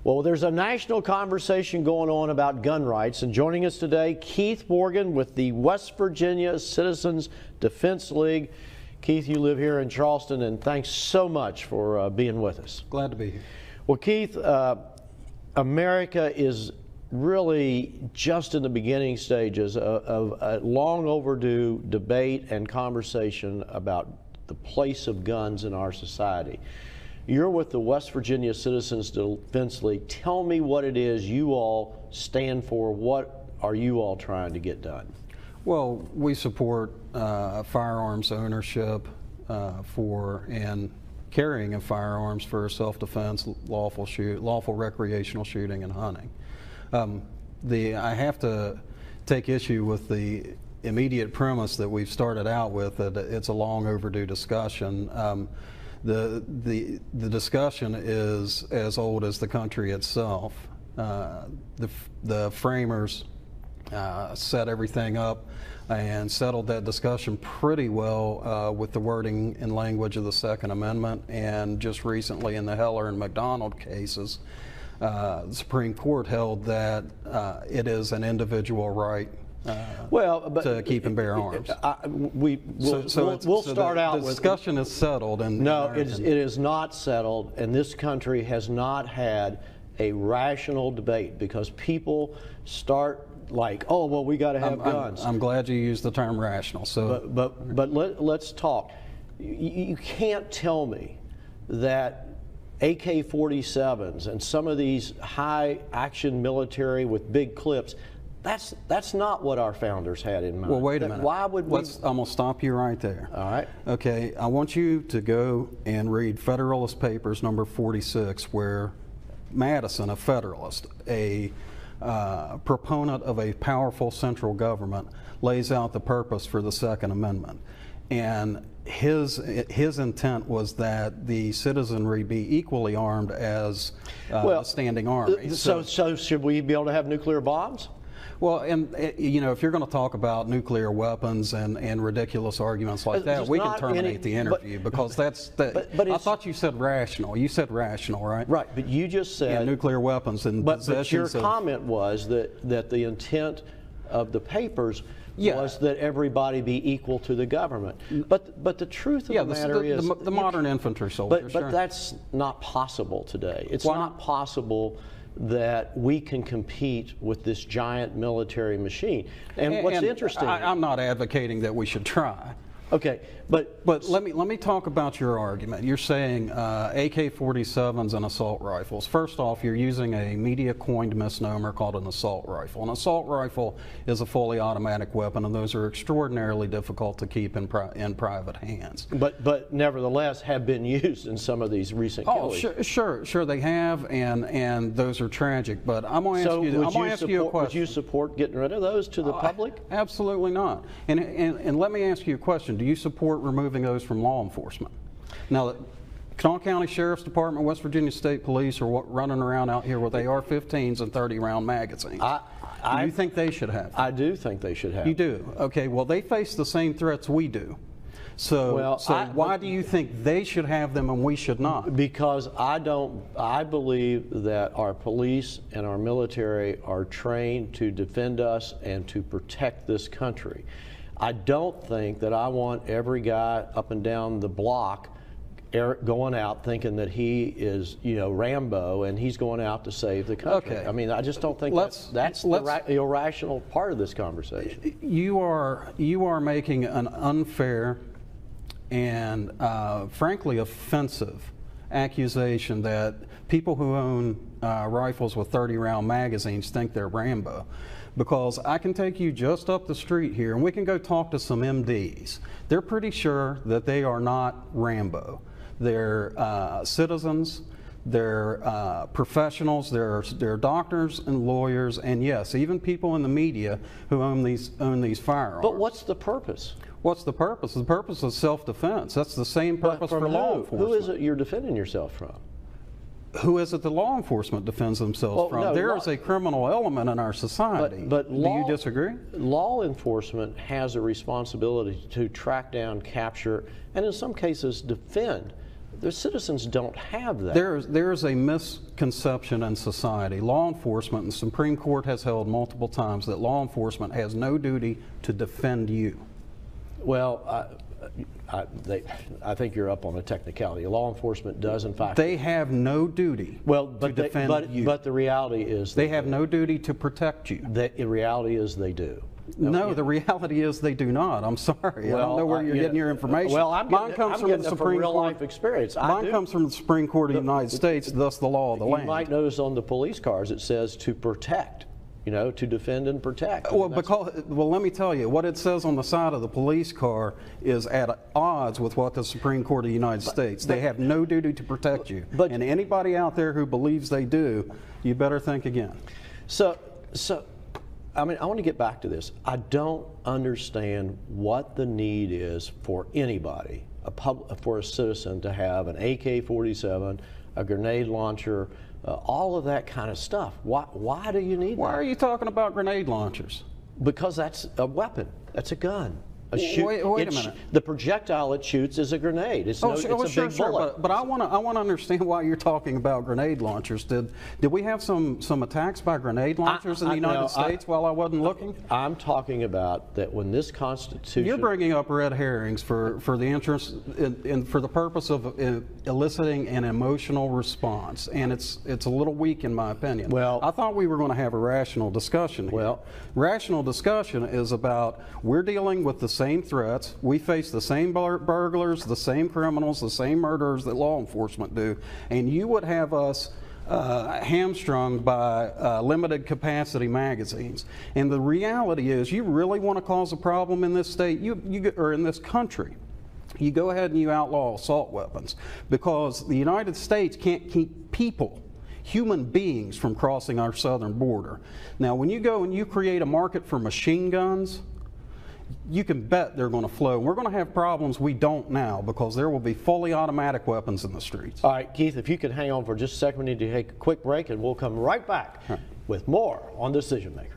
Well, there's a national conversation going on about gun rights, and joining us today, Keith Morgan with the West Virginia Citizens Defense League. Keith, you live here in Charleston, and thanks so much for being with us. Glad to be here. Well, Keith, America is really just in the beginning stages of a long overdue debate and conversation about the place of guns in our society. You're with the West Virginia Citizens Defense League. Tell me what it is you all stand for. What are you all trying to get done? Well, we support firearms ownership and carrying of firearms for self-defense, lawful recreational shooting, and hunting. I have to take issue with the immediate premise that we've started out with, that it's a long overdue discussion. The discussion is as old as the country itself. The framers set everything up and settled that discussion pretty well with the wording and language of the Second Amendment, and just recently in the Heller and McDonald cases, the Supreme Court held that it is an individual right to keep and bear arms. We'll start out with the discussion is settled. And no, it is not settled, and this country has not had a rational debate because people start like, oh, well, we got to have guns. I'm glad you used the term rational. So, but let's talk. You can't tell me that AK-47s and some of these high action military with big clips, that's not what our founders had in mind. Well, wait a minute. Why would we? I'm going to stop you right there. All right. Okay, I want you to go and read Federalist Papers number 46, where Madison, a Federalist, a proponent of a powerful central government, lays out the purpose for the Second Amendment. And his intent was that the citizenry be equally armed as a standing army. So should we be able to have nuclear bombs? Well, and you know, if you're going to talk about nuclear weapons and ridiculous arguments like that, we can terminate the interview, because I thought you said rational. You said rational, right? Right, but you just said nuclear weapons and but your comment was that the intent of the papers was that everybody be equal to the government. But the truth of the matter is the modern infantry soldier. But that's not possible today. It's not possible that we can compete with this giant military machine. And what's interesting, I'm not advocating that we should try. Okay, but let me talk about your argument. You're saying AK-47s and assault rifles. First off, you're using a media-coined misnomer called an assault rifle. An assault rifle is a fully automatic weapon, and those are extraordinarily difficult to keep in private hands. But nevertheless, have been used in some of these recent killings. Oh, sure they have, and those are tragic. But I'm going to ask you a question. Would you support getting rid of those to the public? Absolutely not. And let me ask you a question. Do you support removing those from law enforcement? Now, the Kanawha County Sheriff's Department, West Virginia State Police are running around out here with AR-15s and 30-round magazines. Do you think they should have them? I do think they should have. You do? Okay, well, they face the same threats we do. So why do you think they should have them and we should not? Because I believe that our police and our military are trained to defend us and to protect this country. I don't think that I want every guy up and down the block going out thinking that he is, Rambo, and he's going out to save the country. Okay. I mean, I just don't think that's the irrational part of this conversation. You are making an unfair and frankly offensive accusation that people who own rifles with 30-round magazines think they're Rambo. Because I can take you just up the street here and we can go talk to some MDs. They're pretty sure that they are not Rambo. They're citizens, they're professionals, they're doctors and lawyers, and yes, even people in the media who own these firearms. But what's the purpose? What's the purpose? The purpose is self-defense. That's the same purpose for law enforcement. Who is it you're defending yourself from? Who is it the law enforcement defends themselves from? No, there is a criminal element in our society. But do you disagree? Law enforcement has a responsibility to track down, capture, and in some cases defend The citizens don't have that. There's a misconception in society. Law enforcement, and the Supreme Court has held multiple times that law enforcement has no duty to defend you. Well, I think you're up on a technicality. Law enforcement does, in fact. They have no duty to defend you. But the reality is they have no duty to protect you. The reality is they do. No, the reality is they do not. I'm sorry. I don't know where you're getting your information. Well, Mine comes from the Supreme real Court. life experience. Mine comes from the Supreme Court of the United States, thus the law of the land. You might notice on the police cars it says to protect. You know, to defend and protect. Well, let me tell you, what it says on the side of the police car is at odds with what the Supreme Court of the United States. They have no duty to protect you. And anybody out there who believes they do, you better think again. So, I mean, I want to get back to this. I don't understand what the need is for anybody, for a citizen, to have an AK-47, a grenade launcher, all of that kind of stuff. Why do you need that? Why are you talking about grenade launchers? Because that's a weapon. That's a gun. Wait a minute. The projectile it shoots is a grenade. It's a big bullet. But I want to understand why you're talking about grenade launchers. Did we have some attacks by grenade launchers in the United States while I wasn't looking? I'm talking about that when this Constitution. You're bringing up red herrings for the interest and for the purpose of eliciting an emotional response, and it's a little weak in my opinion. Well, I thought we were going to have a rational discussion here. Well, rational discussion is about we're dealing with the same threats. We face the same burglars, the same criminals, the same murderers that law enforcement do, and you would have us hamstrung by limited capacity magazines. And the reality is, you really want to cause a problem in this state, or in this country, you go ahead and you outlaw assault weapons, because the United States can't keep people, human beings, from crossing our southern border. Now, when you go and you create a market for machine guns, you can bet they're going to flow. We're going to have problems we don't now, because there will be fully automatic weapons in the streets. All right, Keith, if you could hang on for just a second, we need to take a quick break, and we'll come right back with more on Decision Makers.